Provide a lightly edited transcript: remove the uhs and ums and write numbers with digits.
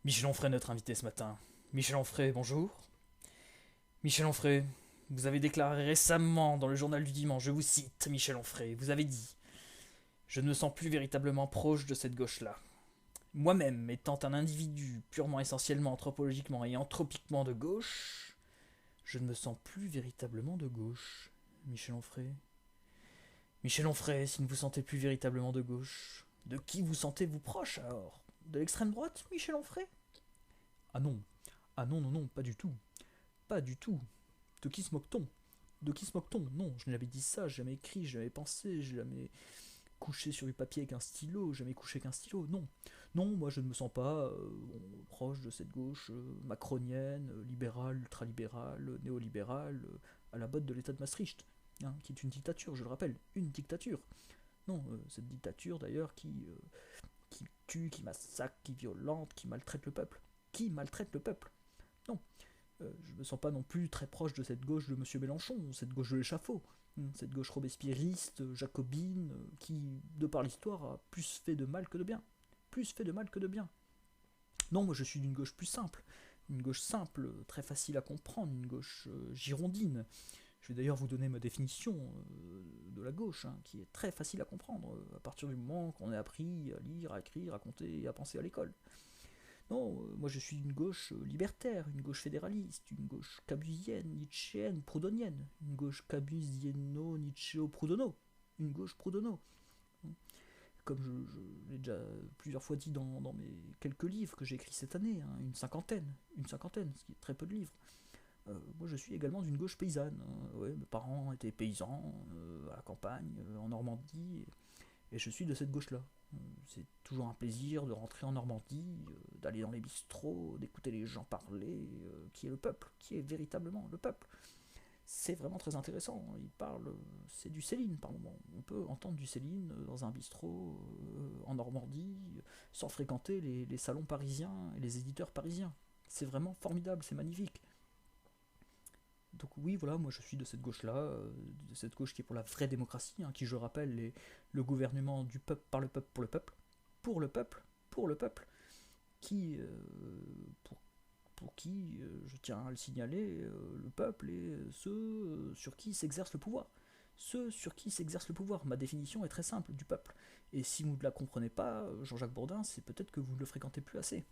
Michel Onfray, notre invité ce matin. Michel Onfray, bonjour. Michel Onfray, vous avez déclaré récemment dans le journal du dimanche, je vous cite, Michel Onfray, vous avez dit: je ne me sens plus véritablement proche de cette gauche-là. Moi-même, étant un individu purement essentiellement anthropologiquement et anthropiquement de gauche, je ne me sens plus véritablement de gauche. Michel Onfray. Michel Onfray, si vous ne vous sentez plus véritablement de gauche, de qui vous sentez-vous proche alors? De l'extrême droite, Michel Onfray? Ah non, ah non, non, non, pas du tout. Pas du tout. De qui se moque-t-on? De qui se moque-t-on? Non, je n'ai jamais dit ça, j'ai jamais écrit, j'ai jamais pensé, j'ai jamais couché sur du papier avec un stylo, jamais couché avec un stylo. Non, non, moi je ne me sens pas proche de cette gauche macronienne, libérale, ultralibérale, néolibérale, à la botte de l'état de Maastricht, hein, qui est une dictature, je le rappelle, une dictature. Non, cette dictature d'ailleurs qui tue, qui massacre, qui violente, qui maltraite le peuple. Qui maltraite le peuple? Non, je me sens pas non plus très proche de cette gauche de Monsieur Mélenchon, cette gauche de l'échafaud, cette gauche robespierriste, jacobine, qui, de par l'histoire, a plus fait de mal que de bien. Plus fait de mal que de bien. Non, moi je suis d'une gauche plus simple, une gauche simple, très facile à comprendre, une gauche girondine. Je vais d'ailleurs vous donner ma définition de la gauche, hein, qui est très facile à comprendre, à partir du moment qu'on ait appris à lire, à écrire, à compter et à penser à l'école. Non, moi je suis une gauche libertaire, une gauche fédéraliste, une gauche cabusienne, nietzschéenne, proudhonienne, une gauche cabusienno, nietzschéo, proudono, une gauche proudono. Comme je l'ai déjà plusieurs fois dit dans mes quelques livres que j'ai écrits cette année, hein, une cinquantaine, ce qui est très peu de livres. Moi je suis également d'une gauche paysanne. Ouais, mes parents étaient paysans à la campagne, en Normandie, et je suis de cette gauche-là. C'est toujours un plaisir de rentrer en Normandie, d'aller dans les bistrots, d'écouter les gens parler, qui est le peuple, qui est véritablement le peuple. C'est vraiment très intéressant. Il parle, c'est du Céline par moment. On peut entendre du Céline dans un bistrot en Normandie, sans fréquenter les salons parisiens et les éditeurs parisiens. C'est vraiment formidable, c'est magnifique. Donc oui, voilà, moi je suis de cette gauche-là, de cette gauche qui est pour la vraie démocratie, hein, qui, je rappelle, est le gouvernement du peuple, par le peuple, pour le peuple, pour le peuple, pour le peuple, qui, pour qui, je tiens à le signaler, le peuple est ceux sur qui s'exerce le pouvoir. Ceux sur qui s'exerce le pouvoir. Ma définition est très simple du peuple. Et si vous ne la comprenez pas, Jean-Jacques Bourdin, c'est peut-être que vous ne le fréquentez plus assez.